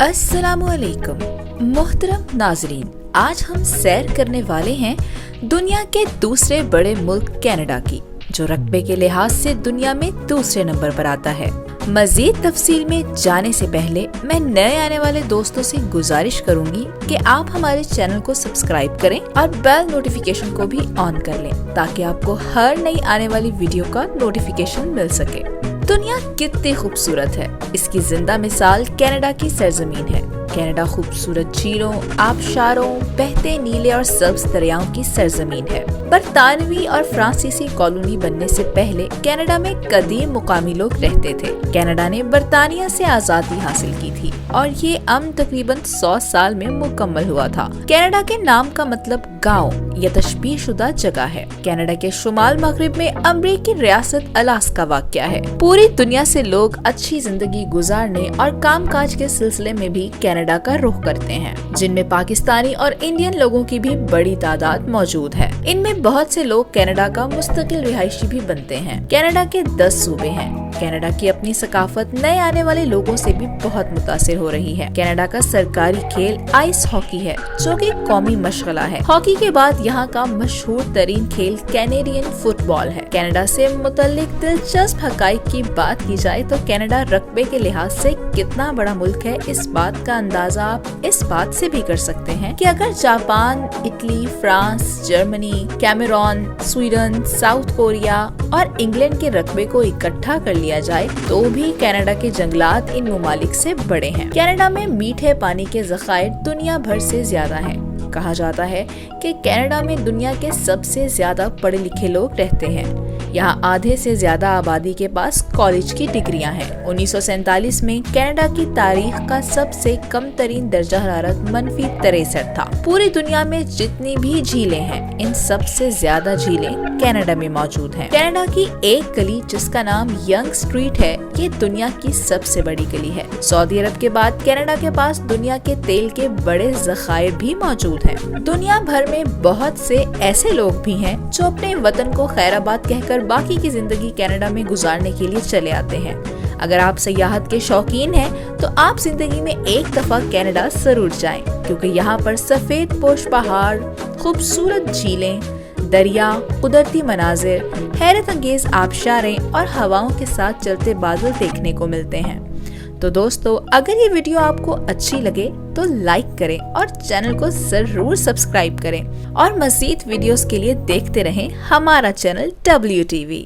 अस्सलाम वालेकुम मोहतरम नाजरीन, आज हम सैर करने वाले हैं दुनिया के दूसरे बड़े मुल्क कनाडा की, जो रकबे के लिहाज से दुनिया में दूसरे नंबर पर आता है। मजीद तफसील में जाने से पहले मैं नए आने वाले दोस्तों से गुजारिश करूंगी कि आप हमारे चैनल को सब्सक्राइब करें और बेल नोटिफिकेशन को भी ऑन कर लें, ताकि आपको हर नई आने वाली वीडियो का नोटिफिकेशन मिल सके। दुनिया कितनी खूबसूरत है, इसकी जिंदा मिसाल कनाडा की सरजमीन है। कनाडा खूबसूरत झीलों, आबशारों, बहते नीले और सब्ज दरियाओं की सरजमीन है। बरतानवी और फ्रांसीसी कॉलोनी बनने से पहले कनाडा में कदीम मुकामी लोग रहते थे। कनाडा ने बरतानिया से आजादी हासिल की थी और ये अमन तकरीबन 100 साल में मुकम्मल हुआ था। कनाडा के नाम का मतलब गाँव या तशबीह शुदा जगह है। कनाडा के शुमाल मगरिब में अमरीकी रियासत अलास्का वाक़या है। पूरी दुनिया से लोग अच्छी जिंदगी गुजारने और काम काज के सिलसिले में भी कनाडा का रुख करते हैं, जिनमें पाकिस्तानी और इंडियन लोगों की भी बड़ी तादाद मौजूद है। इनमें बहुत से लोग कनाडा का मुस्तकिल रिहायशी भी बनते हैं। कनाडा के 10 सूबे हैं। कनाडा की अपनी सकाफत नए आने वाले लोगों से भी बहुत मुतासिर हो रही है। कनाडा का सरकारी खेल आइस हॉकी है, जो कि कौमी मशगला है। हॉकी के बाद यहाँ का मशहूर तरीन खेल कैनेडियन फुटबॉल है। कनाडा से मुतल्लिक दिलचस्प हकाइक की बात की जाए तो कनाडा रकबे के लिहाज से कितना बड़ा मुल्क है, इस बात का अंदाजा आप इस बात से भी कर सकते हैं कि अगर Japan, Italy, France, Germany, Cameroon, Sweden, South Korea और इंग्लैंड के रकबे को इकट्ठा कर लिया जाए तो भी कनाडा के जंगलात इन ममालिक से बड़े हैं। कनाडा में मीठे पानी के ज़खायर दुनिया भर से ज्यादा हैं। कहा जाता है कि कनाडा में दुनिया के सबसे ज्यादा पढ़े लिखे लोग रहते हैं। यहाँ आधे से ज्यादा आबादी के पास कॉलेज की डिग्रियां हैं। 1947 में कनाडा की तारीख का सबसे कम तरीन दर्जा हरारत -63 था। पूरी दुनिया में जितनी भी झीलें हैं, इन सबसे ज्यादा झीलें कनाडा में मौजूद हैं। कनाडा की एक गली जिसका नाम यंग स्ट्रीट है, ये दुनिया की सबसे बड़ी गली है। सऊदी अरब के बाद कनाडा के पास दुनिया के तेल के बड़े ज़खायर भी मौजूद हैं। दुनिया भर में बहुत से ऐसे लोग भी हैं जो अपने वतन को खैराबाद कहकर बाकी की जिंदगी कनाडा में गुजारने के लिए चले आते हैं। अगर आप सयाहत के शौकीन हैं तो आप जिंदगी में एक दफा कनाडा जरूर जाएं, क्योंकि यहाँ पर सफेद पोश पहाड़, खूबसूरत झीलें, दरिया, कुदरती मनाजिर, हैरत अंगेज आबशारें और हवाओं के साथ चलते बादल देखने को मिलते हैं। तो दोस्तों, अगर ये वीडियो आपको अच्छी लगे तो लाइक करें और चैनल को जरूर सब्सक्राइब करें और मजीद वीडियोस के लिए देखते रहें हमारा चैनल WTV।